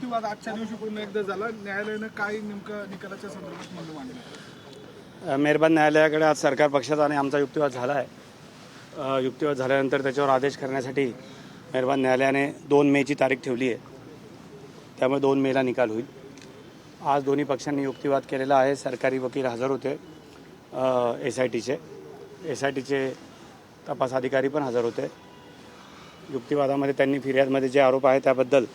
युक्तिवाद आजच्या दिवशी पूर्ण एकदा झाला, न्यायालयानं काय नेमकं निकालाच्या संदर्भात म्हणणं मांडलं? मेहरबान न्यायालयाकडे आज सरकार पक्षाचा आणि आमचा युक्तिवाद झाला आहे. युक्तिवाद झाल्यानंतर त्याच्यावर आदेश करण्यासाठी मेहरबान न्यायालयाने 2 मेची तारीख ठेवली आहे. त्यामुळे 2 मेला निकाल होईल. आज दोन्ही पक्षांनी युक्तिवाद केलेला आहे. सरकारी वकील हजर होते, एस-आय-टीचे तपास अधिकारी पण हजर होते. युक्तिवादामध्ये त्यांनी फिर्यादमध्ये जे आरोप आहे त्याबद्दल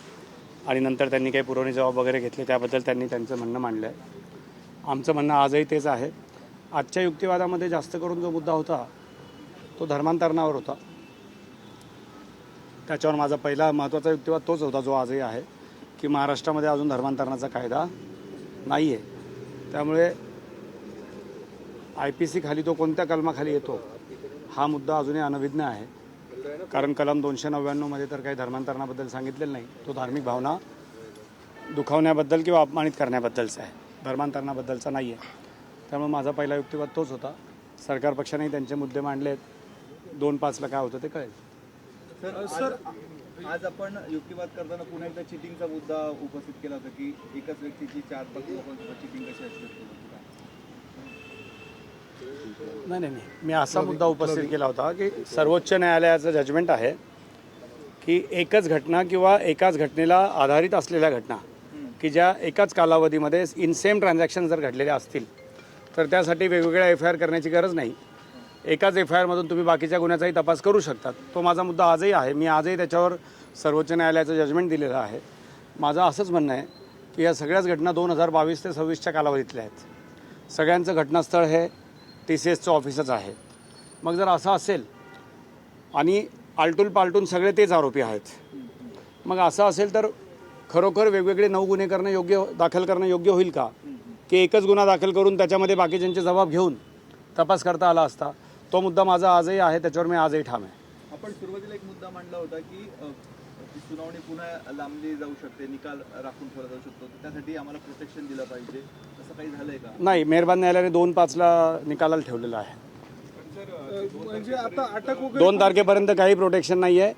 आणि नंतर त्यांनी काही पुरवणी जबाब वगैरे घेतले त्याबद्दल त्यांनी त्यांचं म्हणणं मांडलं आहे. आमचं म्हणणं आजही तेच आहे. आजच्या युक्तिवादामध्ये जास्त करून जो मुद्दा होता तो धर्मांतरणावर होता. त्याच्यावर माझा पहिला महत्त्वाचा युक्तिवाद तोच होता जो आजही आहे की महाराष्ट्रामध्ये अजून धर्मांतरणाचा कायदा नाही आहे. त्यामुळे IPC खाली तो कोणत्या कलमाखाली येतो हा मुद्दा अजूनही अनभिज्ञ आहे. कारण कलम 299 तर काही धर्मांतरणाबद्दल सांगितलेलं नाही. तो धार्मिक भावना दुखावण्याबद्दल किंवा अपमानित करण्याबद्दलचा आहे, धर्मांतरणाबद्दलचा नाही आहे. त्यामुळे माझा पहिला युक्तिवाद तोच होता. सरकार पक्षानेही त्यांचे मुद्दे मांडले आहेत. 2-5ला काय होतं ते कळेल. सर आज आपण युक्तिवाद करताना पुन्हा एकदा चिटिंगचा मुद्दा उपस्थित केला होता की एकाच व्यक्तीची 4-5 लोकांसोबत चिटिंग कशी असते. नाही, मी असा मुद्दा उपस्थित केला होता की सर्वोच्च न्यायालयाचं जजमेंट आहे की एकच घटना किंवा एकाच घटनेला आधारित असलेल्या घटना की ज्या एकाच कालावधीमध्ये इन सेम ट्रान्झॅक्शन जर घडलेल्या असतील तर त्यासाठी वेगवेगळ्या FIR करण्याची गरज नाही. एकाच FIR मधून तुम्ही बाकीच्या गुन्ह्याचाही तपास करू शकतात. तो माझा मुद्दा आजही आहे. मी आजही त्याच्यावर सर्वोच्च न्यायालयाचं जजमेंट दिलेलं आहे. माझं असंच म्हणणं आहे की या सगळ्याच घटना 2022 ते 26च्या कालावधीतल्या आहेत. सगळ्यांचं घटनास्थळ हे TCSचं ऑफिसच आहे. मग जर असं असेल आणि आलटून पालटून सगळे तेच आरोपी आहेत, मग असं असेल तर खरोखर वेगवेगळे 9 गुन्हे दाखल करणं योग्य होईल का की एकच गुन्हा दाखल करून त्याच्यामध्ये बाकीच्यांचे जबाब घेऊन तपास करता आला असता. तो मुद्दा माझा आजही आहे. त्याच्यावर मी आजही ठाम आहे. आपण सुरुवातीला एक मुद्दा मांडला होता की सुनावणी पुन्हा लांबली जाऊ शकते, निकाल राखून ठेवला जाऊ शकतो, त्यासाठी आम्हाला प्रोटेक्शन दिलं पाहिजे. असं काही झालंय का? नाही, मेहरबान न्यायालयाने 2-5ला निकालाला ठेवलेलं आहे. म्हणजे आता अटक 2 तारखेपर्यंत काही प्रोटेक्शन नाही आहे.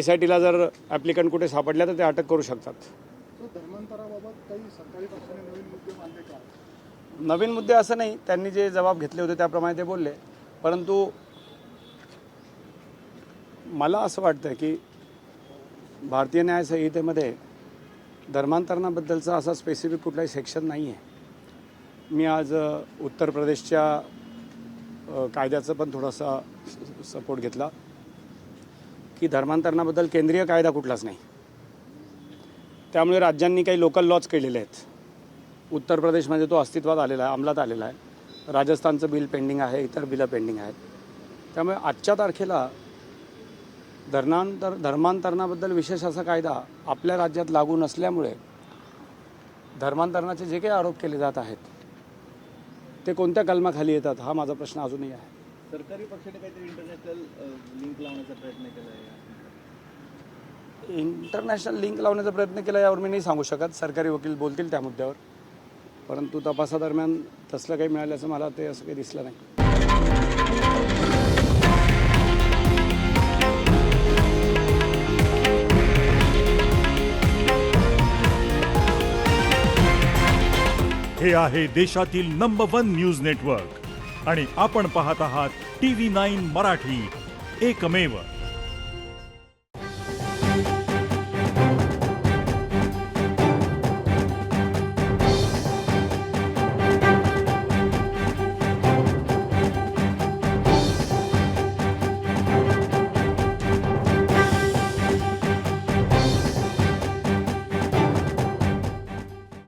SITला जर ॲप्लिकंट कुठे सापडल्या तर ते अटक करू शकतात. धर्मांतराबाबत काही सरकारी पक्षाने नवीन मुद्दे मांडले का? नवीन मुद्दे असं नाही, त्यांनी जे जबाब घेतले होते त्याप्रमाणे ते बोलले. परंतु मला असं वाटतं की भारतीय न्याय संहितेमध्ये धर्मांतरणाबद्दलचा असा स्पेसिफिक कुठलाही सेक्शन नाही आहे. मी आज उत्तर प्रदेशच्या कायद्याचं पण थोडासा सपोर्ट घेतला की धर्मांतरणाबद्दल केंद्रीय कायदा कुठलाच नाही. त्यामुळे राज्यांनी काही लोकल लॉज केलेले आहेत. उत्तर प्रदेशमध्ये तो अस्तित्वात आलेला आहे, अंमलात आलेला आहे. राजस्थानचं बिल पेंडिंग आहे, इतर बिलं पेंडिंग आहेत. त्यामुळे आजच्या तारखेला धर्मांतरणाबद्दल विशेष असा कायदा आपल्या राज्यात लागू नसल्यामुळे धर्मांतरणाचे जे काही आरोप केले जात आहेत ते कोणत्या कलमाखाली येतात हा माझा प्रश्न अजूनही आहे. सरकारी पक्षाने काहीतरी इंटरनॅशनल लिंक लावण्याचा प्रयत्न केला आहे. इंटरनॅशनल लिंक लावण्याचा प्रयत्न केला यावर मी नाही सांगू शकत. सरकारी वकील बोलतील त्या मुद्द्यावर. परंतु तपासादरम्यान तसलं काही मिळाल्याचं मला ते असं काही दिसलं नाही. हे आहे देशातील नंबर 1 न्यूज नेटवर्क आणि आपण पाहत आहात TV9 मराठी, एकमेव.